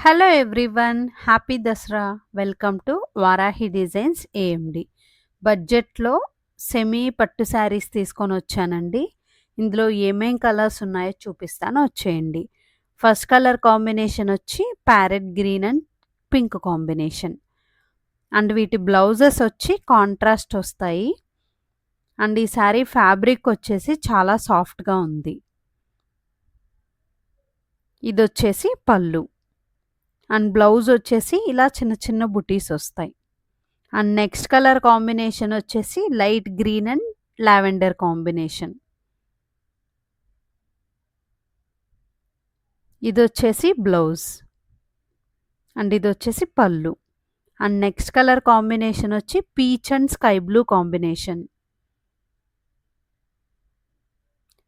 Hello everyone, happy Dasara. Welcome to Varahi designs AMD. బడ్జెట్లో semi పట్టు శారీస్ తీసుకొని వచ్చానండి. ఇందులో ఏమేం కలర్స్ ఉన్నాయో చూపిస్తాను, వచ్చేయండి. ఫస్ట్ కలర్ కాంబినేషన్ వచ్చి parrot green and pink combination. And వీటి బ్లౌజెస్ వచ్చి కాంట్రాస్ట్ వస్తాయి. అండ్ ఈ శారీ ఫ్యాబ్రిక్ వచ్చేసి చాలా సాఫ్ట్గా ఉంది. ఇది వచ్చేసి పళ్ళు. అండ్ బ్లౌజ్ వచ్చేసి ఇలా చిన్న చిన్న బుటీస్ వస్తాయి. అండ్ నెక్స్ట్ కలర్ కాంబినేషన్ వచ్చేసి light green and lavender combination. ఇది వచ్చేసి బ్లౌజ్. అండ్ ఇది వచ్చేసి పళ్ళు. అండ్ నెక్స్ట్ కలర్ కాంబినేషన్ వచ్చి peach and sky blue combination.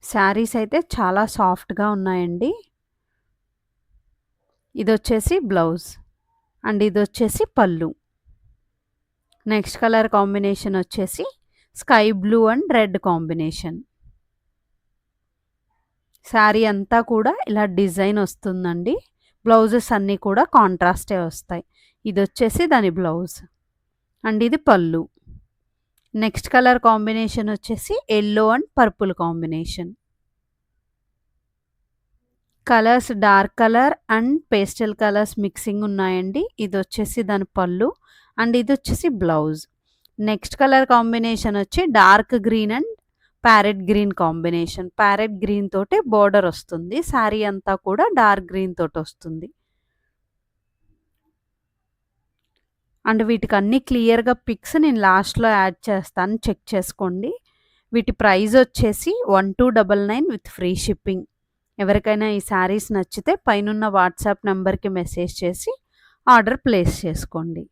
Saris అయితే చాలా సాఫ్ట్గా ఉన్నాయండి. ఇది వచ్చేసి బ్లౌజ్. అండ్ ఇది వచ్చేసి పళ్ళు. నెక్స్ట్ కలర్ కాంబినేషన్ వచ్చేసి sky blue and red combination. Sari అంతా కూడా ఇలా డిజైన్ వస్తుందండి. బ్లౌజెస్ అన్నీ కూడా కాంట్రాస్టే వస్తాయి. ఇది వచ్చేసి దాని బ్లౌజ్. అండ్ ఇది పళ్ళు. నెక్స్ట్ కలర్ కాంబినేషన్ వచ్చేసి yellow and purple combination. Colours dark colour and pastel colours mixing ఉన్నాయండి. ఇది వచ్చేసి దాని పళ్ళు. అండ్ ఇది వచ్చేసి బ్లౌజ్. నెక్స్ట్ కలర్ కాంబినేషన్ వచ్చి dark green and parrot green combination. Parrot green తోటి బోర్డర్ వస్తుంది. శారీ అంతా కూడా డార్క్ గ్రీన్ తోటి వస్తుంది. అండ్ వీటికి అన్ని క్లియర్గా పిక్స్ నేను లాస్ట్లో యాడ్ చేస్తాను, చెక్ చేసుకోండి. వీటి ప్రైస్ వచ్చేసి 1299 విత్ ఫ్రీ షిప్పింగ్. ఎవరికైనా ఈ శారీస్ నచ్చితే పైనున్న వాట్సాప్ నెంబర్కి మెసేజ్ చేసి ఆర్డర్ ప్లేస్ చేసుకోండి.